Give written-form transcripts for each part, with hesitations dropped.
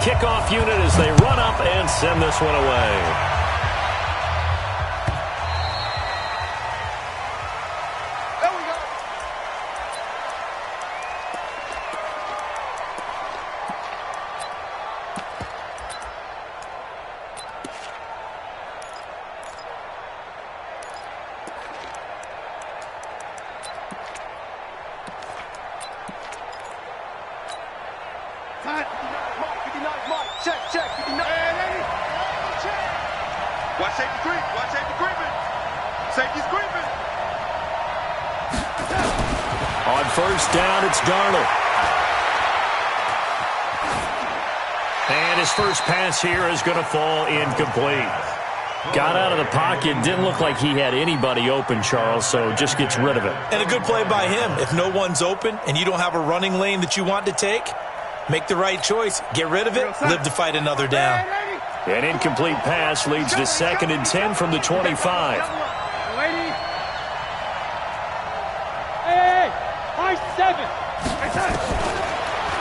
Kickoff unit as they run up and send this one away. Watch safety creep. Watch safety creeping. Safety's creeping. On first down, it's Darnold. And his first pass here is going to fall incomplete. Got out of the pocket. Didn't look like he had anybody open, Charles, so just gets rid of it. And a good play by him. If no one's open and you don't have a running lane that you want to take, make the right choice. Get rid of it. Live to fight another down. An incomplete pass leads to 2nd and 10 from the 25.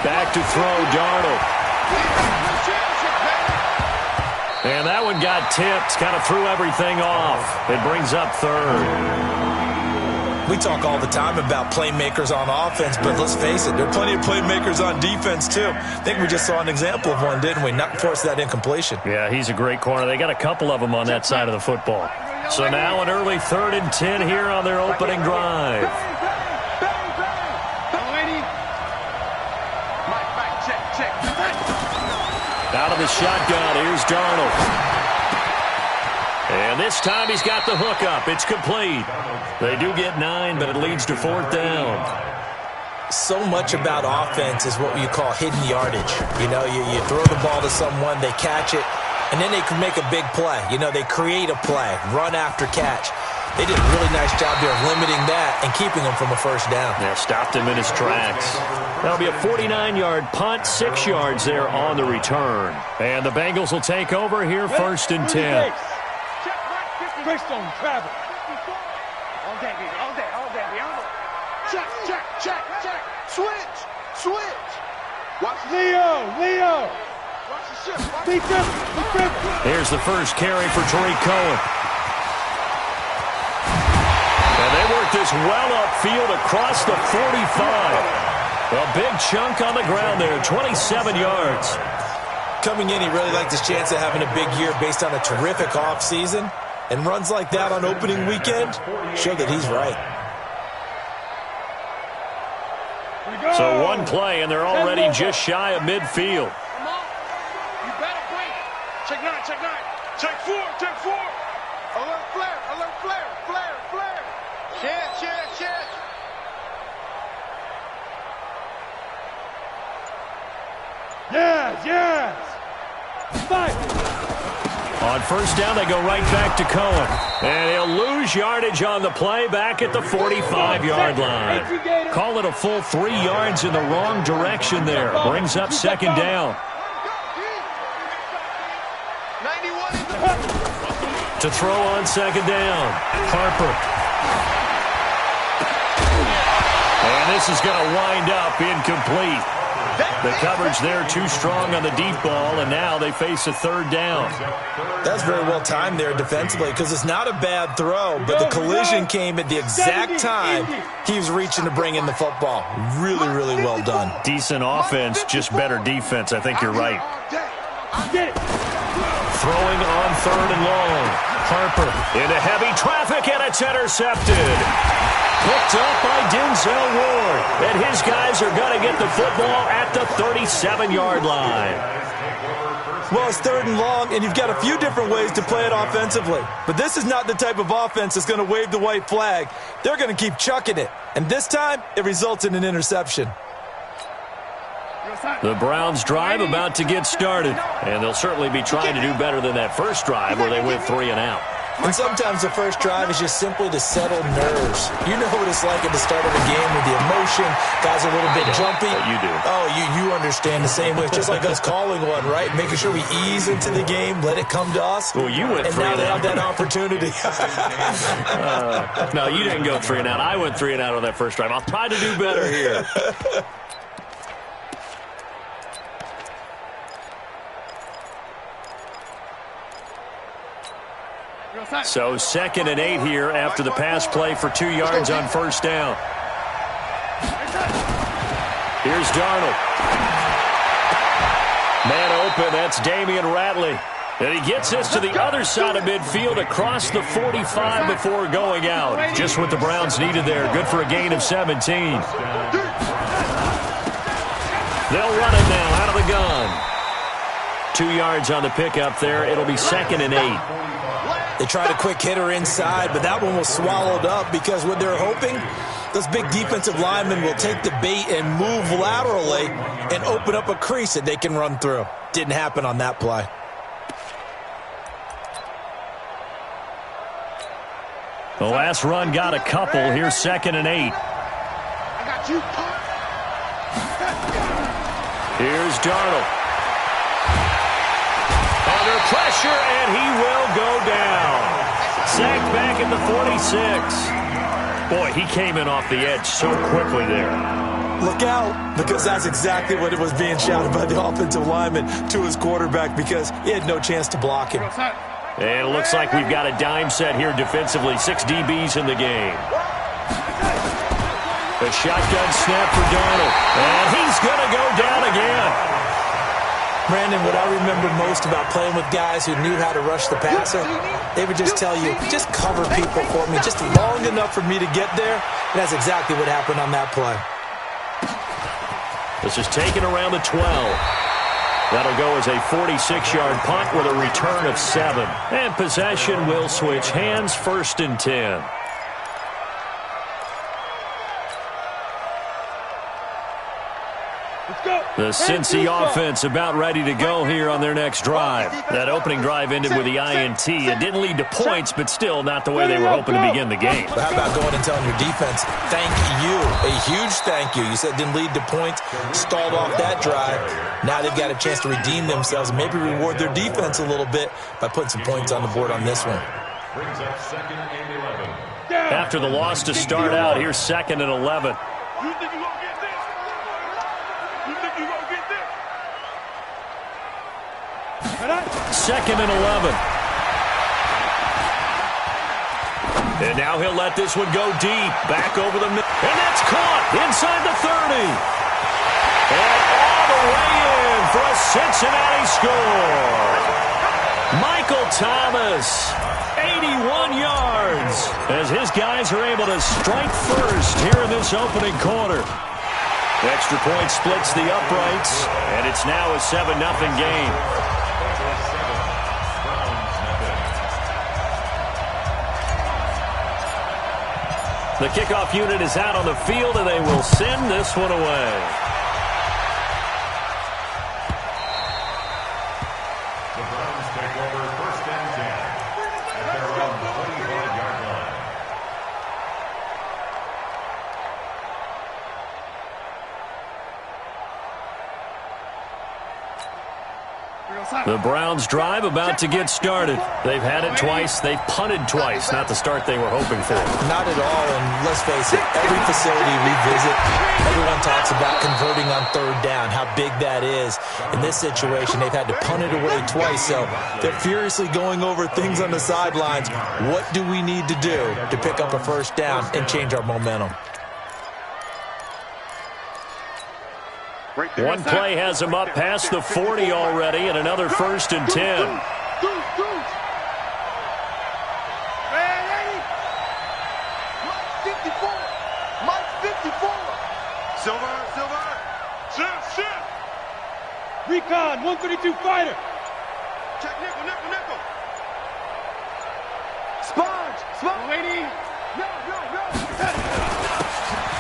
Back to throw, Darnold. And that one got tipped, kind of threw everything off. It brings up 3rd. We talk all the time about playmakers on offense, but let's face it, there are plenty of playmakers on defense, too. I think we just saw an example of one, didn't we? Not force that incompletion. Yeah, he's a great corner. They got a couple of them on that side of the football. So now an early 3rd and 10 here on their opening drive. Out of the shotgun, here's Darnold. And this time he's got the hook up. It's complete. They do get 9, but it leads to 4th down. So much about offense is what you call hidden yardage. You know, you throw the ball to someone, they catch it, and then they can make a big play. You know, they create a play, run after catch. They did a really nice job there of limiting that and keeping him from a first down. Yeah, stopped him in his tracks. That'll be a 49-yard punt, 6 yards there on the return. And the Bengals will take over here, 1st and 10. Travel. Check. Switch. Watch Leo. Watch the ship. Here's the first carry for Tariq Cohen. And they work this well upfield across the 45. A big chunk on the ground there, 27 yards. Coming in, he really liked his chance of having a big year based on a terrific offseason. And runs like that on opening weekend show that he's right. So one play, and they're already just shy of midfield. Come on. You better break. Check 9. Check 4. Alert flare. Chance. Yes. Fight. On first down, they go right back to Cohen. And he'll lose yardage on the play back at the 45-yard line. Call it a full 3 yards in the wrong direction there. Brings up 2nd down. To throw on 2nd down, Harper. And this is going to wind up incomplete. The coverage there too strong on the deep ball, and now they face a 3rd down. That's very well timed there defensively because it's not a bad throw, but the collision came at the exact time he was reaching to bring in the football. Really, really well done. Decent offense, just better defense. I think you're right. Throwing on 3rd and long. Harper into heavy traffic, and it's intercepted. Picked up by Denzel Ward. And his guys are going to get the football at the 37-yard line. Well, it's 3rd and long, and you've got a few different ways to play it offensively. But this is not the type of offense that's going to wave the white flag. They're going to keep chucking it. And this time, it results in an interception. The Browns' drive about to get started. And they'll certainly be trying to do better than that first drive where they went 3 and out. And sometimes the first drive is just simply to settle nerves. You know what it's like at the start of a game with the emotion. Guys are a little bit jumpy. You do. Oh, you understand the same way. It's just like us calling one, right? Making sure we ease into the game, let it come to us. Well, you went 3 and out. And now they have that opportunity. No, you didn't go 3 and out. I went 3 and out on that first drive. I'll try to do better here. So 2nd and 8 here after the pass play for 2 yards on first down. Here's Darnold. Man open, that's Damian Ratley. And he gets this to the other side of midfield across the 45 before going out. Just what the Browns needed there. Good for a gain of 17. They'll run it now out of the gun. 2 yards on the pickup there. It'll be 2nd and 8. They tried a quick hitter inside, but that one was swallowed up because what they're hoping, those big defensive linemen will take the bait and move laterally and open up a crease that they can run through. Didn't happen on that play. The last run got a couple. Here's 2nd and 8. I got you. Here's Darnold. Under pressure, and he will go down. Sacked back at the 46. Boy, he came in off the edge so quickly there. Look out, because that's exactly what it was being shouted by the offensive lineman to his quarterback because he had no chance to block him. And it looks like we've got a dime set here defensively. 6 DBs in the game. A shotgun snap for Darnold. And he's going to go down again. Brandon, what I remember most about playing with guys who knew how to rush the passer, they would just tell you, just cover people for me, just long enough for me to get there. And that's exactly what happened on that play. This is taken around the 12. That'll go as a 46-yard punt with a return of 7. And possession will switch hands, 1st and 10. The Cincy offense about ready to go here on their next drive. That opening drive ended with the INT. It didn't lead to points, but still not the way they were hoping to begin the game. But how about going and telling your defense, thank you, a huge thank you. You said it didn't lead to points, stalled off that drive. Now they've got a chance to redeem themselves and maybe reward their defense a little bit by putting some points on the board on this one. After the loss to start out, here's 2nd and 11. You think you're going to get this? You think you're going to get this? 2nd and 11. And now he'll let this one go deep. Back over the middle. And that's caught inside the 30. And all the way in for a Cincinnati score. Michael Thomas, 81 yards, as his guys are able to strike first here in this opening quarter. Extra point splits the uprights, and it's now a 7-0 game. The kickoff unit is out on the field, and they will send this one away. The Browns take over 1st and 10 at their own 25-yard line. The Browns drive about to get started. They've had it twice. They've punted twice. Not the start they were hoping for. Not at all, and let's face it, every facility we visit, everyone talks about converting on 3rd down, how big that is. In this situation, they've had to punt it away twice, so they're furiously going over things on the sidelines. What do we need to do to pick up a 1st down and change our momentum? One play has him up past the 40 already, and another 1st and 10. Recon, 132 fighter. Check nickel, nickel, nickel. Sponge. Lady. No.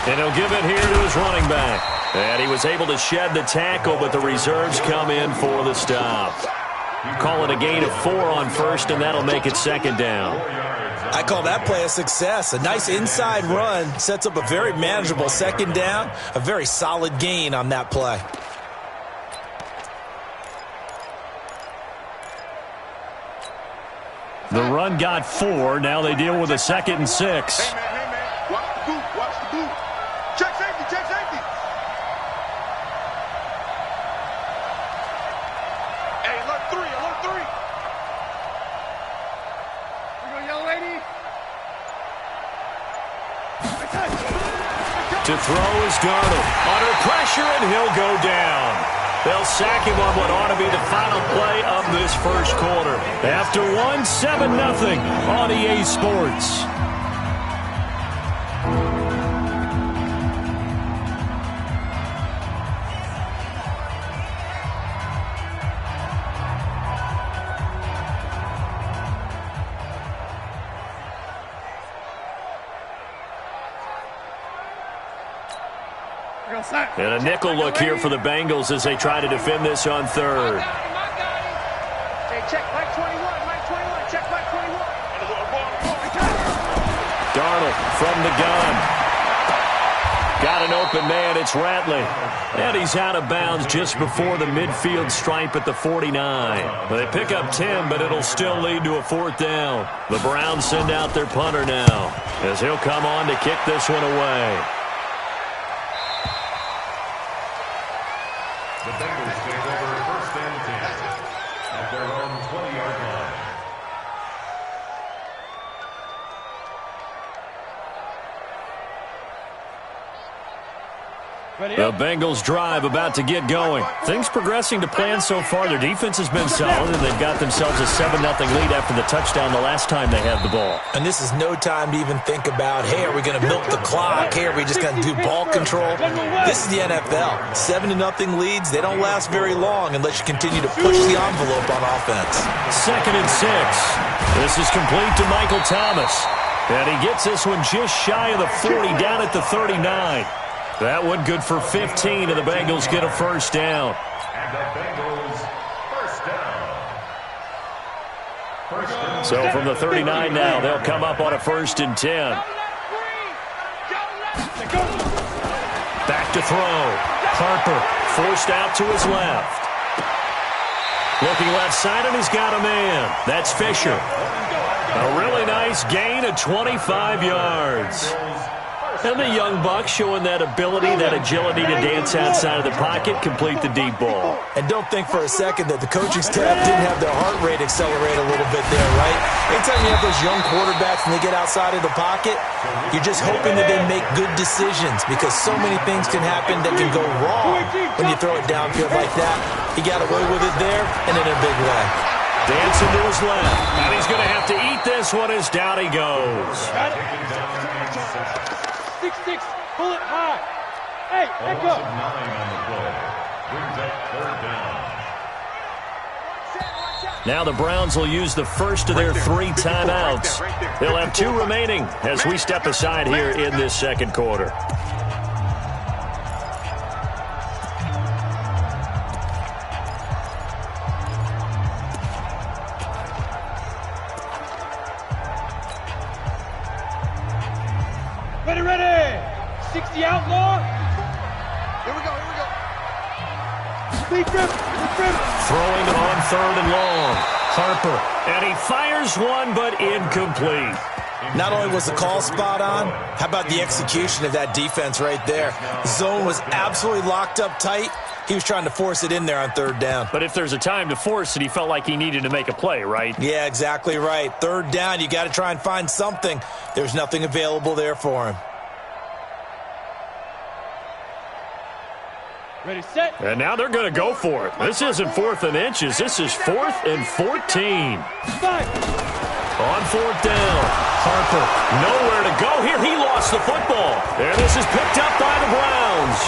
And he'll give it here to his running back. And he was able to shed the tackle, but the reserves come in for the stop. Call it a gain of 4 on 1st, and that'll make it 2nd down. I call that play a success. A nice inside run sets up a very manageable 2nd down, a very solid gain on that play. The run got 4. Now they deal with a 2nd and 6. Hey, man. Watch the boot. Check safety. Hey, alert 3. To throw is Darnold. Under pressure, and he'll go down. They'll sack him on what ought to be the final play of this first quarter. After 7-0 on EA Sports. And a nickel look here for the Bengals as they try to defend this on third. Hey, check Mike 21, Mike 21, check Mike 21. Darnold from the gun. Got an open man, it's Ratley. And he's out of bounds just before the midfield stripe at the 49. Well, they pick up 10, but it'll still lead to a 4th down. The Browns send out their punter now as he'll come on to kick this one away. The Bengals take over 1st and 10 at their own 20-yard line. The Bengals drive about to get going. Things progressing to plan so far. Their defense has been solid, and they've got themselves a 7-0 lead after the touchdown the last time they had the ball. And this is no time to even think about, hey, are we going to milk the clock? Hey, are we just going to do ball control? This is the NFL. 7-0 leads, they don't last very long unless you continue to push the envelope on offense. 2nd and 6. This is complete to Michael Thomas. And he gets this one just shy of the 40, down at the 39. That one good for 15, and the Bengals get a 1st down. And the Bengals 1st down. So from the 39 now, they'll come up on a 1st and 10. Back to throw. Harper forced out to his left. Looking left side, and he's got a man. That's Fisher. A really nice gain of 25 yards. And the young buck showing that ability, that agility to dance outside of the pocket, complete the deep ball. And don't think for a second that the coaching staff didn't have their heart rate accelerate a little bit there, right? Anytime you have those young quarterbacks and they get outside of the pocket, you're just hoping that they make good decisions because so many things can happen that can go wrong when you throw it downfield like that. He got away with it there and in a big way. Dancing to his left. And he's going to have to eat this one as down he goes. 6-6, pull it high. Hey, let go. 9 on the play. Brings up 3rd down. Now the Browns will use the first of their 3 timeouts. They'll have 2 remaining as we step aside here in this second quarter. Ready. 60 outlaw. Here we go. Throwing on 3rd and long. Harper. And he fires one, but incomplete. Not only was the call spot on, how about the execution of that defense right there? Zone was absolutely locked up tight. He was trying to force it in there on 3rd down. But if there's a time to force it, he felt like he needed to make a play, right? Yeah, exactly right. 3rd down, you got to try and find something. There's nothing available there for him. Ready, set. And now they're going to go for it. This isn't 4th and inches. This is 4th and 14. On 4th down, Harper nowhere to go here. He lost the football. And this is picked up by the Browns.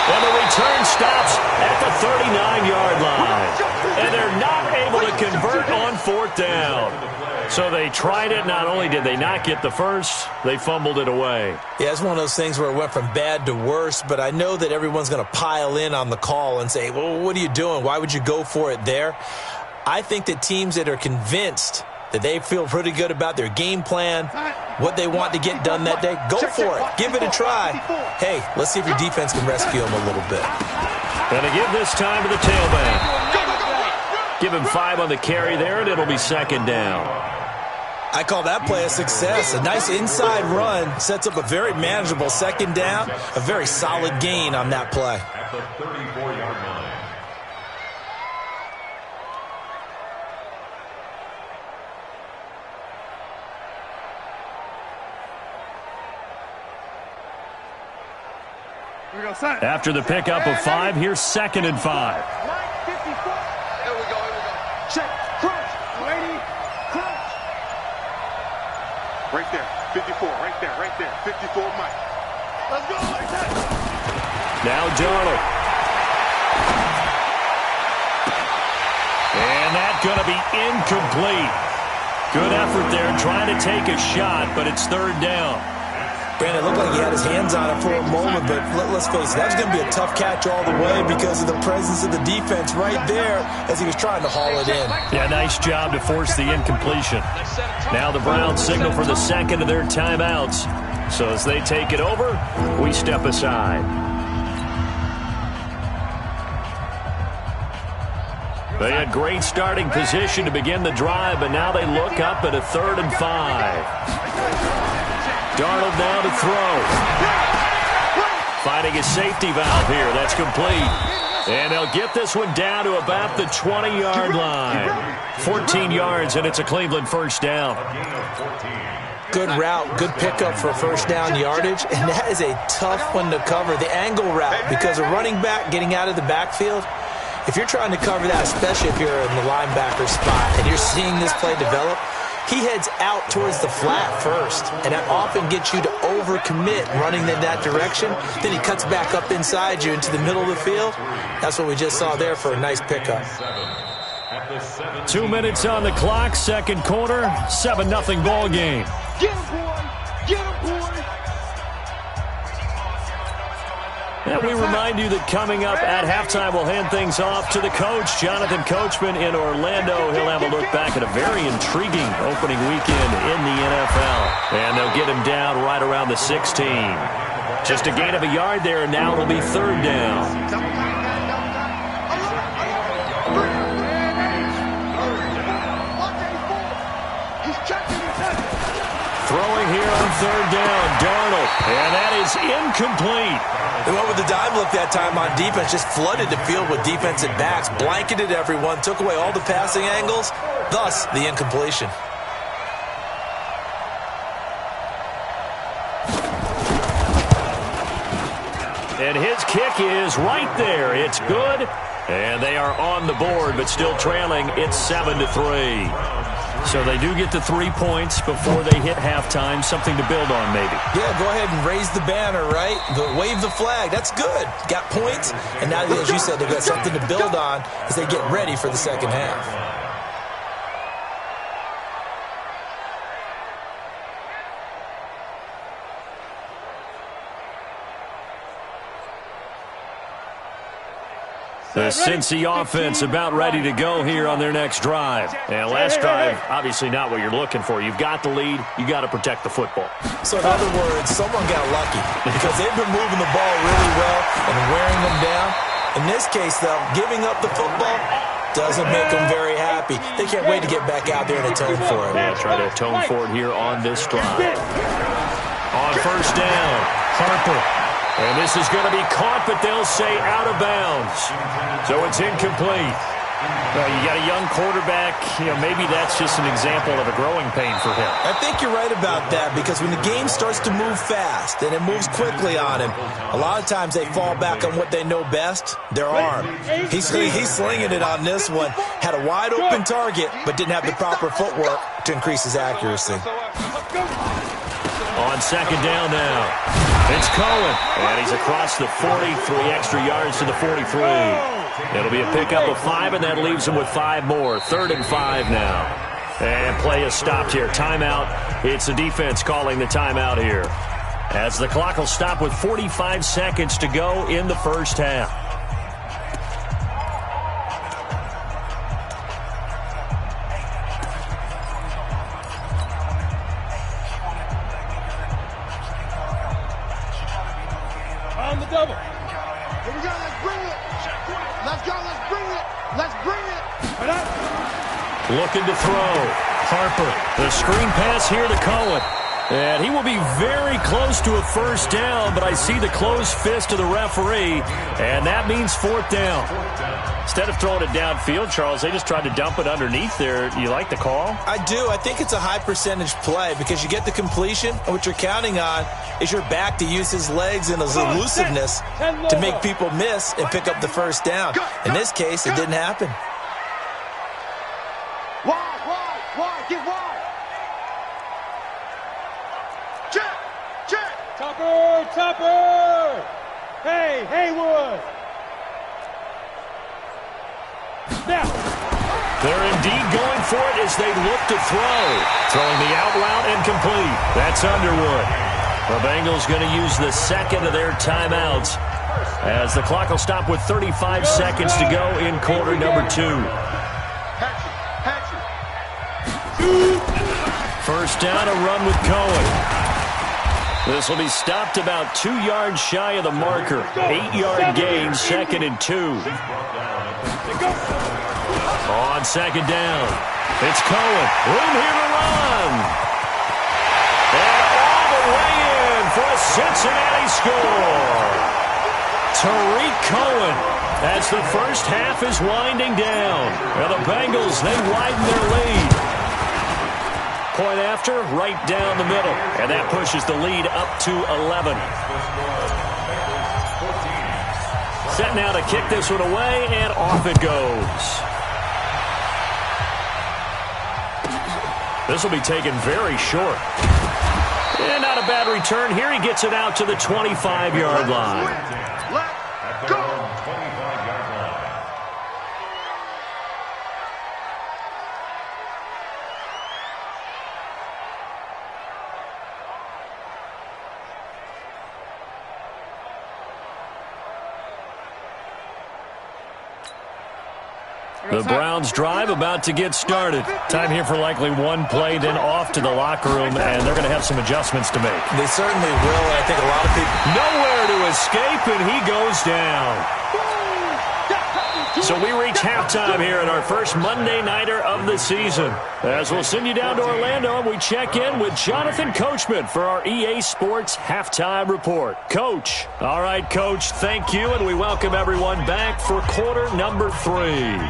And the return stops at the 39-yard line. And they're not able to convert on 4th down. So they tried it. Not only did they not get the first, they fumbled it away. Yeah, it's one of those things where it went from bad to worse, but I know that everyone's going to pile in on the call and say, well, what are you doing? Why would you go for it there? I think that teams that are convinced that they feel pretty good about their game plan, what they want to get done that day, go for it. Give it a try. Hey, let's see if your defense can rescue them a little bit. Going to give this time to the tailback. Give him 5 on the carry there, and it'll be 2nd down. I call that play a success. A nice inside run sets up a very manageable 2nd down, a very solid gain on that play. At the 34-yard line. After the pickup of 5, here's 2nd and 5. Here we go. Check. Crunch. Lady. Crunch. Right there. 54. Right there. 54, Mike. Let's go. Like that. Now Darnold. And that's going to be incomplete. Good effort there trying to take a shot, but it's 3rd down. Brandon, it looked like he had his hands on it for a moment, but let's face it, that was going to be a tough catch all the way because of the presence of the defense right there as he was trying to haul it in. Yeah, nice job to force the incompletion. Now the Browns signal for the 2nd of their timeouts. So as they take it over, we step aside. They had great starting position to begin the drive, but now they look up at a 3rd and 5. Darnold now to throw. Finding a safety valve here. That's complete. And they'll get this one down to about the 20-yard line. 14 yards, and it's a Cleveland 1st down. Good route, good pickup for 1st down yardage, and that is a tough one to cover. The angle route, because a running back getting out of the backfield, if you're trying to cover that, especially if you're in the linebacker spot and you're seeing this play develop, he heads out towards the flat first, and that often gets you to overcommit running in that direction. Then he cuts back up inside you into the middle of the field. That's what we just saw there for a nice pickup. 2 minutes on the clock, 2nd quarter, 7-0 ball game. Get him, boy. Get him, boy. And we remind you that coming up at halftime, we'll hand things off to the coach, Jonathan Coachman in Orlando. He'll have a look back at a very intriguing opening weekend in the NFL. And they'll get him down right around the 16. Just a gain of a yard there, and now it'll be 3rd down. Throwing here on 3rd down, Darnold. And that is incomplete. They went with the dime look that time on defense, just flooded the field with defensive backs, blanketed everyone, took away all the passing angles, thus the incompletion. And his kick is right there. It's good. And they are on the board, but still trailing. It's 7-3. So they do get the 3 points before they hit halftime. Something to build on, maybe. Yeah, go ahead and raise the banner, right? Wave the flag. That's good. Got points. And now, as you said, they've got something to build on as they get ready for the 2nd half. The Cincy offense about ready to go here on their next drive. And last drive, obviously not what you're looking for. You've got the lead. You got to protect the football. So in other words, someone got lucky because they've been moving the ball really well and wearing them down. In this case, though, giving up the football doesn't make them very happy. They can't wait to get back out there and atone for it. Yeah, try to atone for it here on this drive. On 1st down, Harper. And this is going to be caught, but they'll say out of bounds. So it's incomplete. Well, you got a young quarterback. Maybe that's just an example of a growing pain for him. I think you're right about that because when the game starts to move fast and it moves quickly on him, a lot of times they fall back on what they know best, their arm. He's slinging it on this one. Had a wide open target, but didn't have the proper footwork to increase his accuracy. On 2nd down now, it's Cohen, and he's across the 40, 3 extra yards to the 43. It'll be a pickup of 5, and that leaves him with 5 more. 3rd and 5 now. And play is stopped here. Timeout. It's the defense calling the timeout here. As the clock will stop with 45 seconds to go in the 1st half. On the double. Here we go. Let's bring it. Let's go. Let's bring it. Let's bring it. Looking to throw. Harper. The screen pass here to Cohen. And he will be very close to a first down, but I see the closed fist of the referee, and that means fourth down. Instead of throwing it downfield, Charles, they just tried to dump it underneath there. You like the call? I do. I think it's a high percentage play because you get the completion, and what you're counting on is your back to use his legs and his elusiveness to make people miss and pick up the first down. In this case, it didn't happen. Wide, get wide. Check. Topper. Hey, Haywood. Now. They're indeed going for it as they look to throw. Throwing the out route and complete. That's Underwood. The Bengals going to use the second of their timeouts as the clock will stop with 35 seconds to go in quarter number 2. First down, a run with Cohen. This will be stopped about 2 yards shy of the marker. 8-yard gain, 2nd and 2. On second down, it's Cohen. Room here to run. And all the way in for a Cincinnati score. Tariq Cohen as the first half is winding down. And the Bengals, they widen their lead. Point after, right down the middle. And that pushes the lead up to 11. Set now to kick this one away, and off it goes. This will be taken very short. And not a bad return here. He gets it out to the 25-yard line. Let's go. The Browns drive about to get started. Time here for likely one play, then off to the locker room, and they're going to have some adjustments to make. They certainly will. I think a lot of people... Nowhere to escape, and he goes down. So we reach halftime here in our first Monday Nighter of the season. As we'll send you down to Orlando, and we check in with Jonathan Coachman for our EA Sports Halftime Report. Coach. All right, Coach, thank you, and we welcome everyone back for quarter number 3.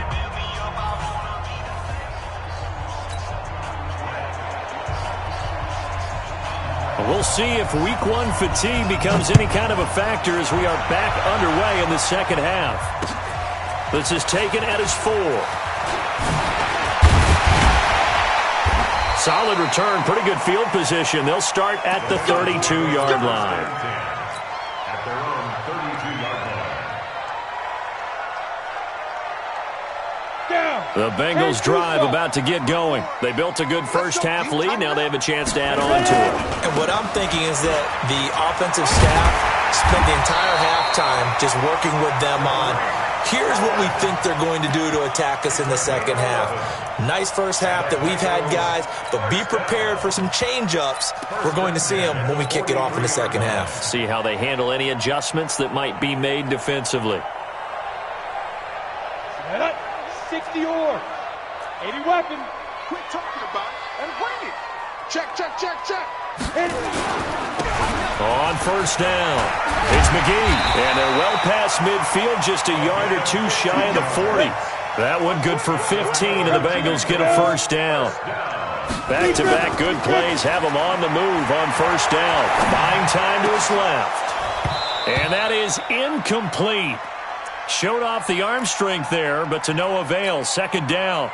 We'll see if week 1 fatigue becomes any kind of a factor as we are back underway in the second half. This is taken at his 4. Solid return, pretty good field position. They'll start at the 32-yard line. At their own 32-yard line. The Bengals drive about to get going. They built a good first half lead. Now they have a chance to add on to it. And what I'm thinking is that the offensive staff spent the entire halftime just working with them on, here's what we think they're going to do to attack us in the second half. Nice first half that we've had, guys, but be prepared for some change-ups. We're going to see them when we kick it off in the second half. See how they handle any adjustments that might be made defensively. 60 or 80 weapon. Quit talking about it and bring it. Check. On first down, it's McGee. And they're well past midfield, just a yard or 2 shy of the 40. That one good for 15, and the Bengals get a first down. Back-to-back good plays have them on the move on first down. Buying time to his left. And that is incomplete. Showed off the arm strength there, but to no avail. Second down.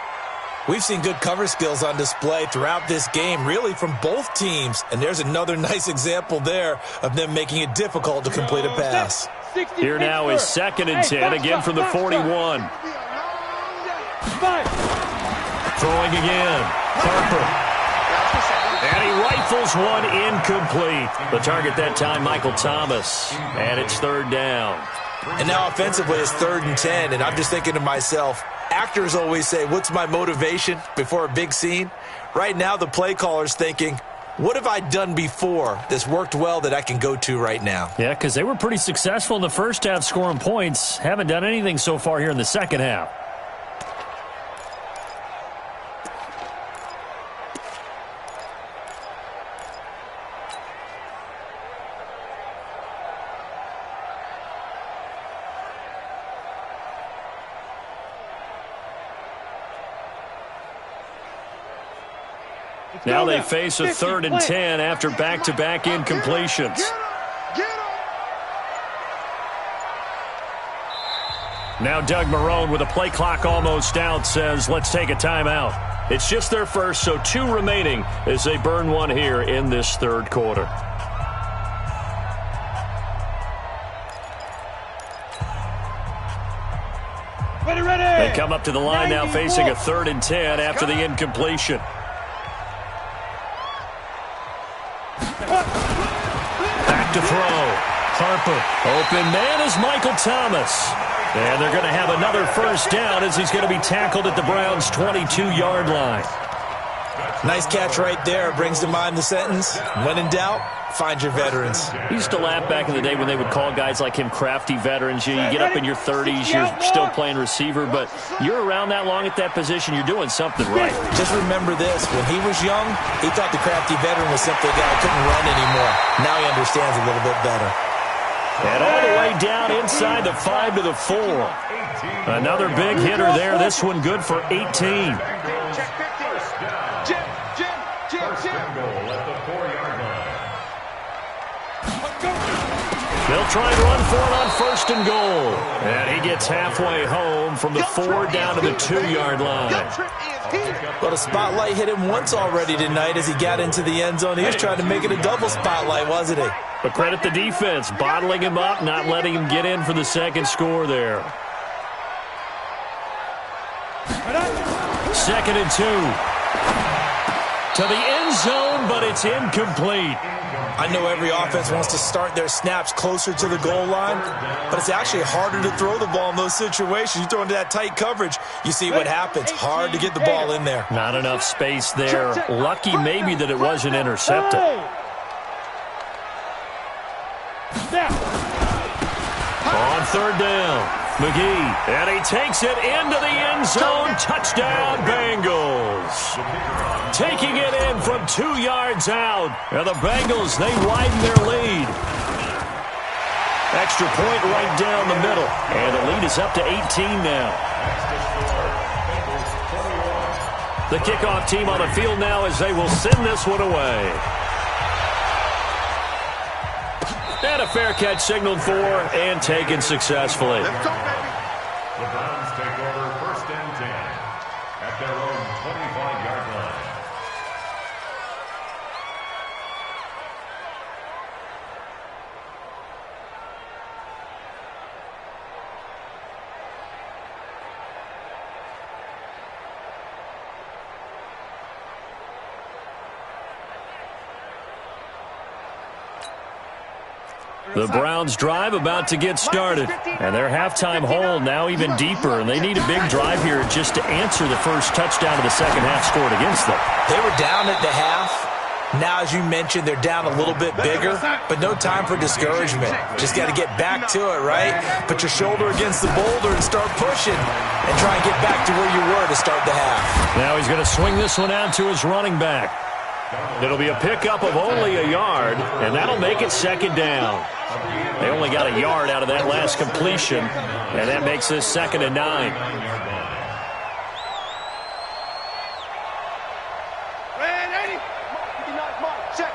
We've seen good cover skills on display throughout this game, really from both teams. And there's another nice example there of them making it difficult to complete a pass. Here now is 2nd and 10, again from the 41. Throwing again. Harper. And he rifles one incomplete. The target that time, Michael Thomas. And it's 3rd down. And now offensively it's 3rd and 10, and I'm just thinking to myself, actors always say, what's my motivation before a big scene? Right now the play caller's thinking, what have I done before that's worked well that I can go to right now? Yeah, because they were pretty successful in the first half scoring points. Haven't done anything so far here in the second half. Now they face a 3rd and 10 after back-to-back incompletions. Now Doug Marrone, with a play clock almost out, says, let's take a timeout. It's just their first, so 2 remaining as they burn one here in this 3rd quarter. They come up to the line now facing a 3rd and 10 after the incompletion. Back to throw. Harper. Open man is Michael Thomas. And they're going to have another first down as he's going to be tackled at the Browns' 22-yard line. Nice catch right there. Brings to mind the sentence, when in doubt, find your veterans. He used to laugh back in the day when they would call guys like him crafty veterans. You get up in your 30s, you're still playing receiver, but you're around that long at that position, you're doing something right. Just remember this. When he was young, he thought the crafty veteran was simply a guy who couldn't run anymore. Now he understands a little bit better. And all the way down inside the 5 to the 4. Another big hitter there. This one good for 18. First and goal at the 4-yard line. They'll try and run for it on 1st and goal. And he gets halfway home from the 4 down to the 2-yard line. Well, the spotlight hit him once already tonight as he got into the end zone. He was trying to make it a double spotlight, wasn't he? But credit the defense, bottling him up, not letting him get in for the second score there. 2nd and 2. To the end zone, but it's incomplete. I know every offense wants to start their snaps closer to the goal line, but it's actually harder to throw the ball in those situations. You throw into that tight coverage, you see what happens. Hard to get the ball in there. Not enough space there. Lucky maybe that it wasn't intercepted. On 3rd down, McGee, and he takes it into the end zone. Touchdown, Bengals. Taking it in from 2 yards out. And the Bengals, they widen their lead. Extra point right down the middle. And the lead is up to 18 now. The kickoff team on the field now as they will send this one away. And a fair catch signaled for and taken successfully. Let's go, baby. The Browns take over 1st and 10 at their own 25-yard line. The Browns drive about to get started. And their halftime hole now even deeper. And they need a big drive here just to answer the first touchdown of the second half scored against them. They were down at the half. Now, as you mentioned, they're down a little bit bigger, but no time for discouragement. Just got to get back to it, right? Put your shoulder against the boulder and start pushing and try and get back to where you were to start the half. Now he's going to swing this one out to his running back. It'll be a pickup of only a yard, and that'll make it 2nd down. They only got a yard out of that last completion, and that makes this 2nd and 9.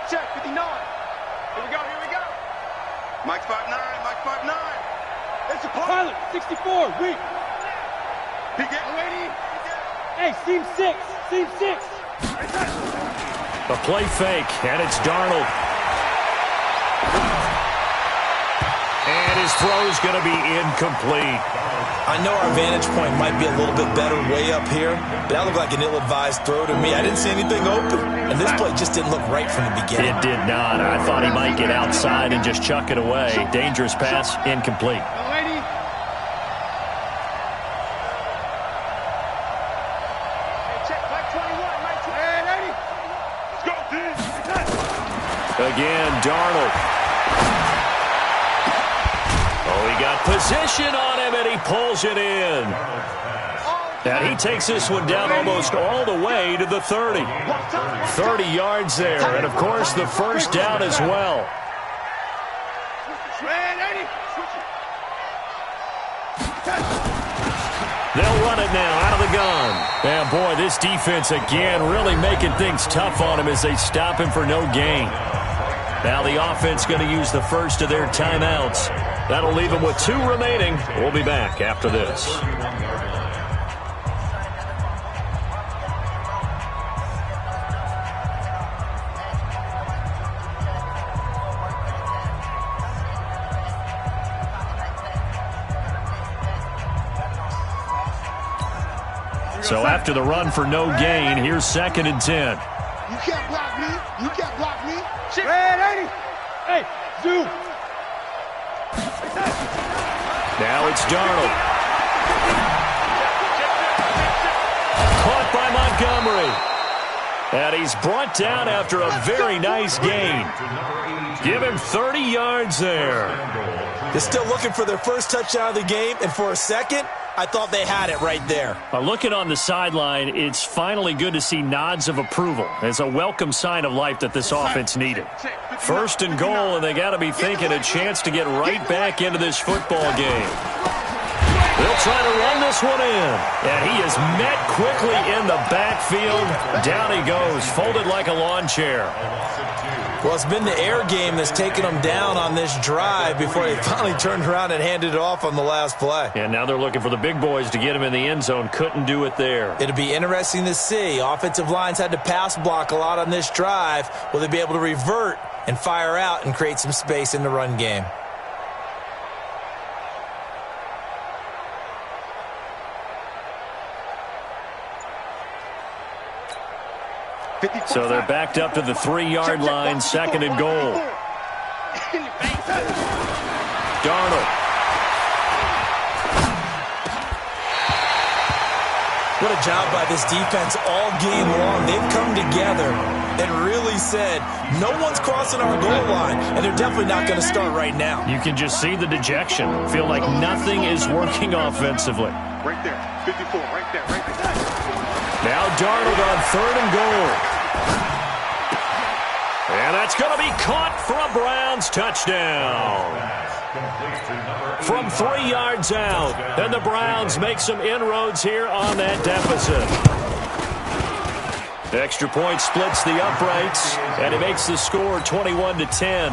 Check, 59. Here we go. Mike 5'9", Mike 5'9". It's a pilot, 64, weak. He getting ready. Hey, seam 6. A play fake, and it's Darnold. And his throw is going to be incomplete. I know our vantage point might be a little bit better way up here, but that looked like an ill-advised throw to me. I didn't see anything open, and this play just didn't look right from the beginning. It did not. I thought he might get outside and just chuck it away. Dangerous pass, incomplete. Again, Darnold. Oh, he got position on him, and he pulls it in. And he takes this one down almost all the way to the 30. 30 yards there, and of course the first down as well. They'll run it now out of the gun. And boy, this defense again really making things tough on him as they stop him for no gain. Now the offense going to use the first of their timeouts. That'll leave them with 2 remaining. We'll be back after this. So after the run for no gain, here's 2nd and 10. You can't block me. You can't block me. Red 80. Hey, zoom. Now it's Darnold. Caught by Montgomery. And he's brought down after a very nice gain. Give him 30 yards there. They're still looking for their first touchdown of the game, and for a second, I thought they had it right there. Looking on the sideline, it's finally good to see nods of approval. It's a welcome sign of life that this offense needed. 1st and goal, and they got to be thinking a chance to get right back into this football game. They'll try to run this one in. And he is met quickly in the backfield. Down he goes, folded like a lawn chair. Well, it's been the air game that's taken them down on this drive before they finally turned around and handed it off on the last play. And now they're looking for the big boys to get him in the end zone. Couldn't do it there. It'll be interesting to see. Offensive lines had to pass block a lot on this drive. Will they be able to revert and fire out and create some space in the run game? So they're backed up to the 3-yard line, 2nd and goal. Darnold. What a job by this defense all game long. They've come together and really said, no one's crossing our goal line, and they're definitely not going to start right now. You can just see the dejection. Feel like nothing is working offensively. Right there. 54. Right there. Right there. Now Darnold on 3rd and goal. And that's going to be caught for a Browns touchdown. From 3 yards out. And the Browns make some inroads here on that deficit. The extra point splits the uprights, and it makes the score 21-10.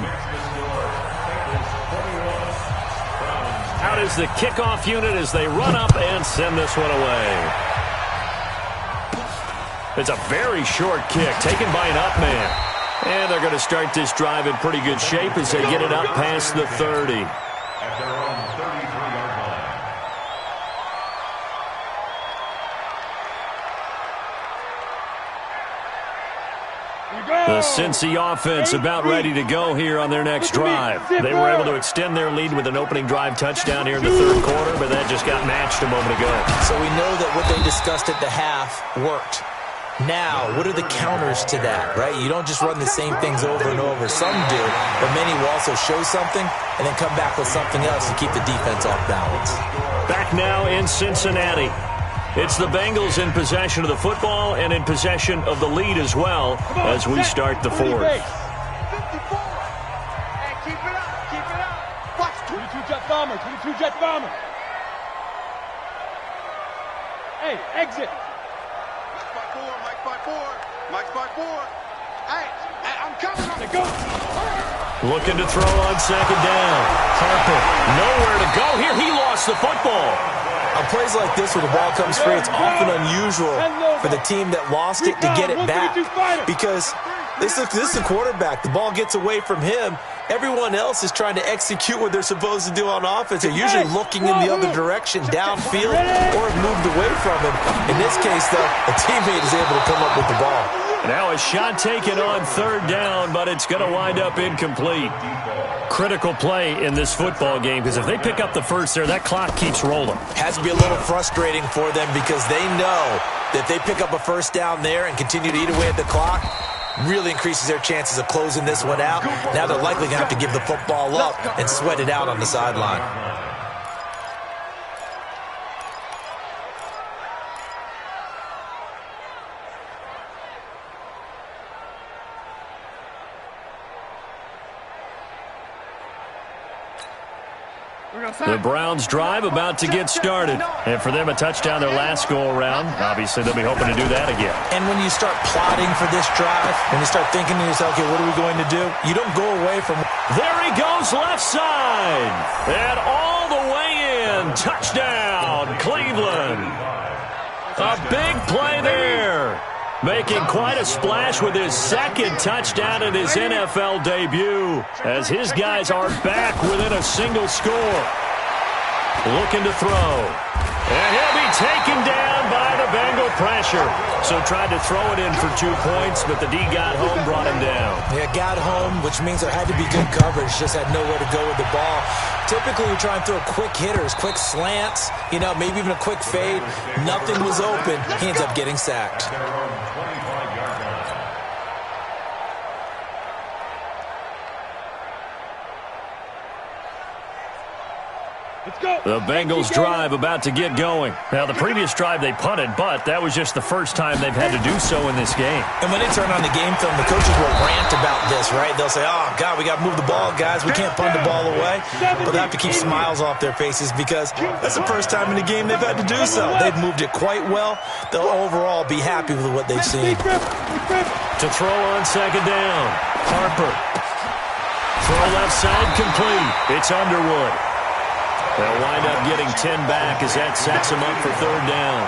Out is the kickoff unit as they run up and send this one away. It's a very short kick taken by an up man. And they're going to start this drive in pretty good shape as they get it up past the 30. At their own 33-yard line. The Cincy offense about ready to go here on their next drive. They were able to extend their lead with an opening drive touchdown here in the 3rd quarter, but that just got matched a moment ago. So we know that what they discussed at the half worked. Now, what are the counters to that, right? You don't just run the same things over and over. Some do, but many will also show something and then come back with something else to keep the defense off balance. Back now in Cincinnati. It's the Bengals in possession of the football and in possession of the lead as well as we start the 4th. 54. Hey, keep it up. Keep it up. Watch. 22 jet bomber. 22 jet bomber. Hey, exit. Mike 5-4. Mike 5-4. Hey, I'm coming. Go. Looking to throw on 2nd down. Harper, nowhere to go here. He lost the football. On plays like this where the ball comes free, it's often unusual for the team that lost it to get it back. Because this is the quarterback. The ball gets away from him. Everyone else is trying to execute what they're supposed to do on offense. They're usually looking in the other direction, downfield, or have moved away from him. In this case, though, a teammate is able to come up with the ball. Now a shot taken on 3rd down, but it's going to wind up incomplete. Critical play in this football game, because if they pick up the first there, that clock keeps rolling. Has to be a little frustrating for them because they know that if they pick up a first down there and continue to eat away at the clock, really increases their chances of closing this one out. Now they're likely going to have to give the football up and sweat it out on the sideline. The Browns drive about to get started. And for them, a touchdown their last go-around. Obviously, they'll be hoping to do that again. And when you start plotting for this drive, when you start thinking to yourself, okay, what are we going to do? You don't go away from... There he goes, left side. And all the way in. Touchdown, Cleveland. A big play there. Making quite a splash with his second touchdown in his NFL debut as his guys are back within a single score. Looking to throw. And he'll be taken down by the Bengal pressure. So tried to throw it in for 2 points, but the D got home, brought him down. Yeah, got home, which means there had to be good coverage. Just had nowhere to go with the ball. Typically, we try and throw quick hitters, quick slants, maybe even a quick fade. Nothing was open. He ends up getting sacked. The Bengals drive about to get going. Now, the previous drive they punted, but that was just the first time they've had to do so in this game. And when they turn on the game film, the coaches will rant about this, right? They'll say, oh, God, we got to move the ball, guys. We can't punt the ball away. But they have to keep smiles off their faces because that's the first time in the game they've had to do so. They've moved it quite well. They'll overall be happy with what they've seen. To throw on second down, Harper. Throw left side complete. It's Underwood. They'll wind up getting 10 back as that sets them up for third down.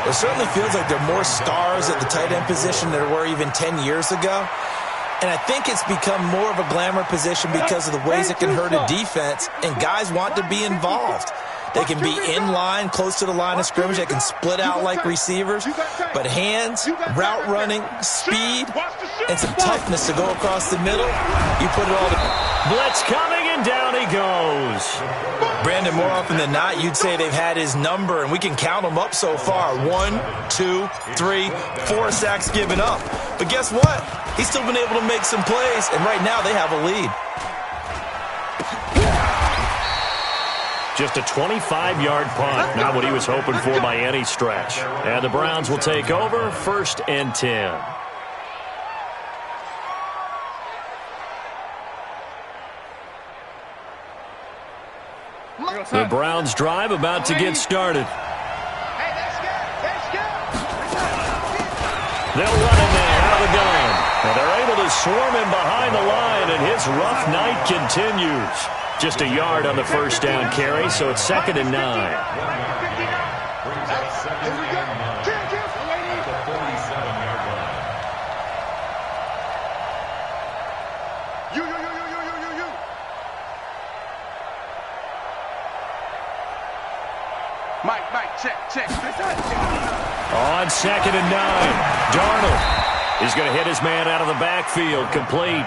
It certainly feels like there are more stars at the tight end position than there were even 10 years ago. And I think it's become more of a glamour position because of the ways it can hurt a defense, and guys want to be involved. They can be in line, close to the line of scrimmage. They can split out like receivers. But hands, route running, speed, and some toughness to go across the middle, you put it all together. Blitz coming, and down he goes. Brandon, more often than not, you'd say they've had his number, and we can count them up so far. 1, 2, 3, 4 sacks given up. But guess what? He's still been able to make some plays, and right now they have a lead. Just a 25-yard punt. Not what he was hoping for by any stretch. And the Browns will take over, 1st and 10. The Browns drive about to get started. They'll run him there out of the gun. And they're able to swarm him behind the line, and his rough night continues. Just a yard on the first down carry, so it's 2nd and 9. Mike, check. On 2nd and 9, Darnold is going to hit his man out of the backfield, complete.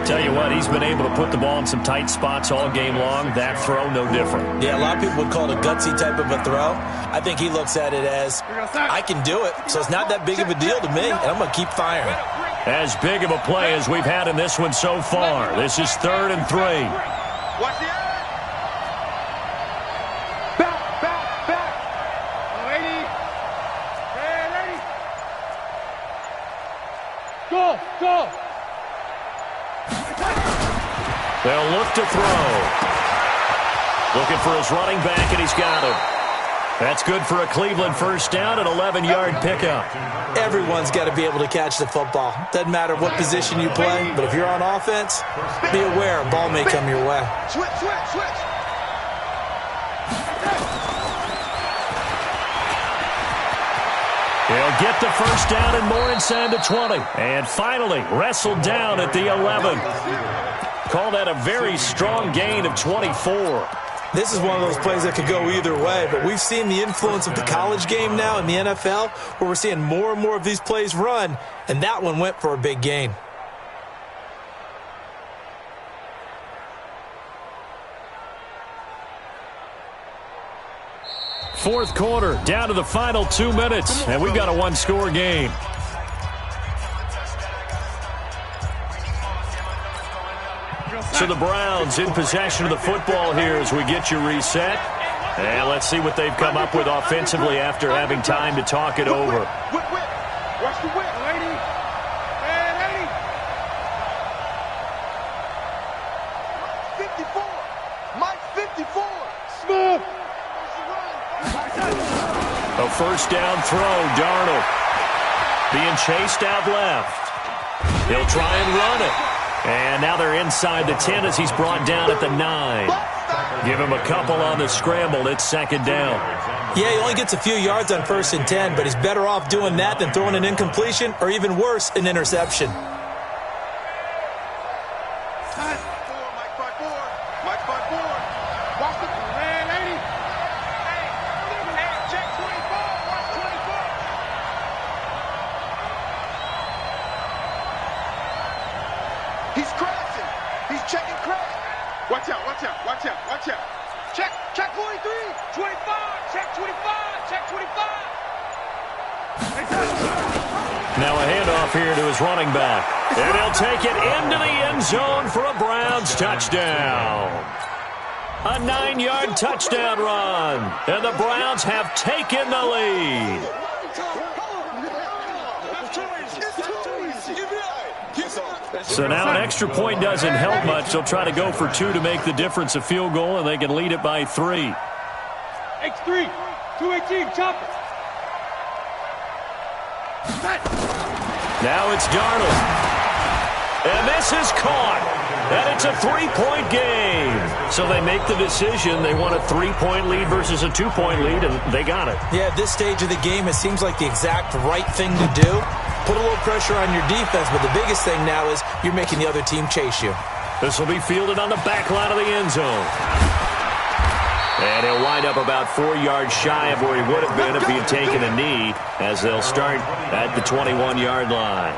Tell you what, he's been able to put the ball in some tight spots all game long. That throw, no different. Yeah, a lot of people would call it a gutsy type of a throw. I think he looks at it as, I can do it, so it's not that big of a deal to me, and I'm going to keep firing. As big of a play as we've had in this one so far. This is 3rd and 3. Watch the eye. Back. Lady. Go. They'll look to throw. Looking for his running back, and he's got him. That's good for a Cleveland first down, an 11-yard pickup. Everyone's got to be able to catch the football. Doesn't matter what position you play, but if you're on offense, be aware a ball may come your way. Switch. He'll get the first down and more inside the 20. And finally, wrestled down at the 11. Call that a very strong gain of 24. This is one of those plays that could go either way, but we've seen the influence of the college game now in the NFL, where we're seeing more and more of these plays run, and that one went for a big gain. Fourth quarter, down to the final 2 minutes, and we've got a one-score game. So the Browns in possession of the football here as we get you reset. And let's see what they've come up with offensively after having time to talk it over. Watch the whip, lady. Hey, lady. 54. Mike. first down throw. Darnold being chased out left. He'll try and run it. And now they're inside the 10 as he's brought down at the 9. Give him a couple on the scramble. It's second down. Yeah, he only gets a few yards on 1st and 10, but he's better off doing that than throwing an incompletion or even worse, an interception. He's crashing. He's checking crash. Watch out, watch out, watch out, watch out. Check 43, 25, check 25, check 25. Now a handoff here to his running back. And he'll take it into the end zone for a Browns touchdown. A 9-yard touchdown run. And the Browns have taken the lead. So now an extra point doesn't help much. They'll try to go for 2 to make the difference a field goal, and they can lead it by 3. X3, 218, chop it. Now it's Darnold. And this is caught. And it's a 3-point game. So they make the decision. They want a 3-point lead versus a 2-point lead, and they got it. Yeah, at this stage of the game, it seems like the exact right thing to do. Put a little pressure on your defense, but the biggest thing now is you're making the other team chase you. This will be fielded on the back line of the end zone. And he'll wind up about 4 yards shy of where he would have been if he had taken a knee, as they'll start at the 21-yard line.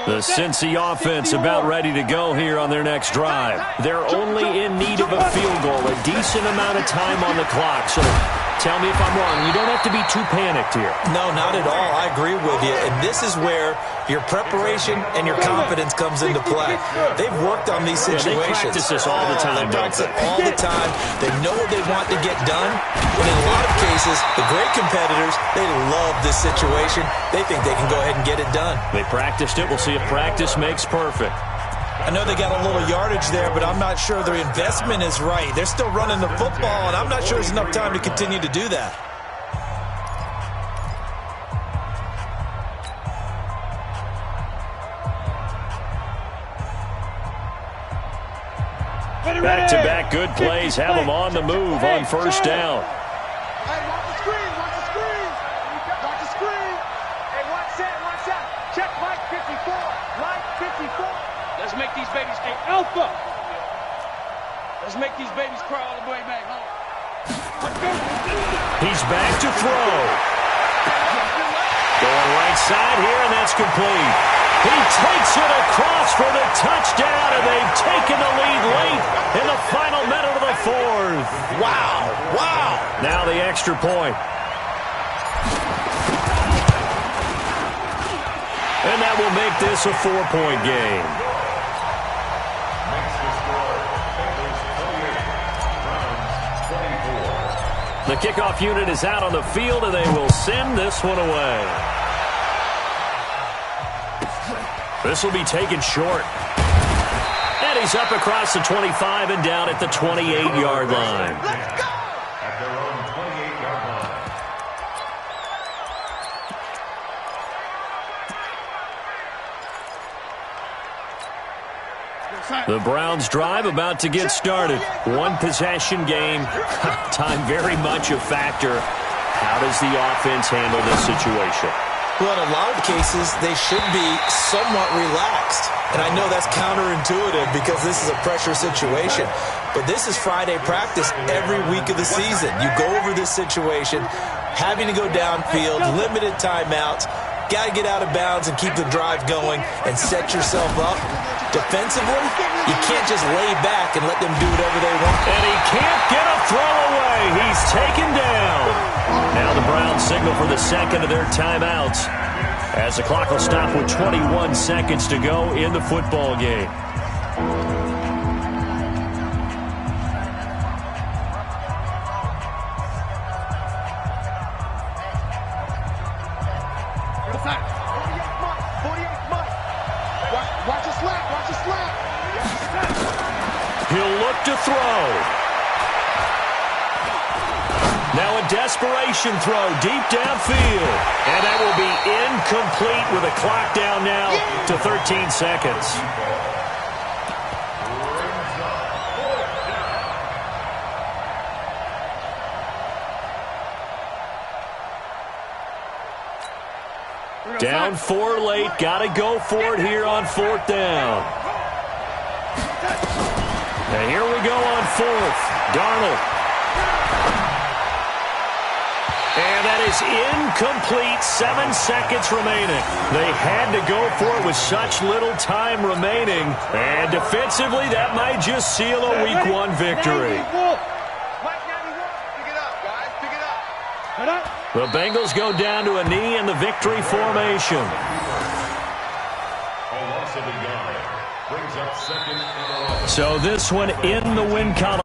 The Cincy offense about ready to go here on their next drive. They're only in need of a field goal, a decent amount of time on the clock. So tell me if I'm wrong. You don't have to be too panicked here. No, not at all. I agree with you. And this is where your preparation and your confidence comes into play. They've worked on these situations. They practice this all the time, They practice it all the time. They know what they want to get done. And in a lot of cases, the great competitors, they love this situation. They think they can go ahead and get it done. They practiced it. We'll see if practice makes perfect. I know they got a little yardage there, but I'm not sure their investment is right. They're still running the football, and I'm not sure there's enough time to continue to do that. Back-to-back good plays have them on the move on first down. Hey, watch the screen, watch the screen. Watch the screen. Hey, watch that. Check Mike 54. Mike 54. Let's make these babies stay alpha. Let's make these babies cry all the way back home. Let's go. He's back to throw. Going right side here, and that's complete. He takes it across for the touchdown, and they've taken the lead late in the final minute of the fourth. Wow. Now the extra point. And that will make this a 4-point game. The kickoff unit is out on the field, and they will send this one away. This will be taken short. And he's up across the 25 and down at the 28-yard line. Let's go. At their own 28-yard line. The Browns drive about to get started. One possession game. Time very much a factor. How does the offense handle this situation? Well, in a lot of cases, they should be somewhat relaxed. And I know that's counterintuitive because this is a pressure situation. But this is Friday practice every week of the season. You go over this situation, having to go downfield, limited timeouts, got to get out of bounds and keep the drive going and set yourself up. Defensively, you can't just lay back and let them do whatever they want. And he can't get a throw away. He's taken down. Now the Browns signal for the second of their timeouts, as the clock will stop with 21 seconds to go in the football game. He'll look to throw. Now a desperation throw deep downfield. And that will be incomplete with a clock down now to 13 seconds. Down 4 late. Got to go for it here on 4th down. And here we go on 4th. Darnold. And that is incomplete. 7 seconds remaining. They had to go for it with such little time remaining. And defensively, that might just seal a Week 1 victory. The Bengals go down to a knee in the victory formation. A loss of a yard brings up 2nd and 11. So this one in the win column.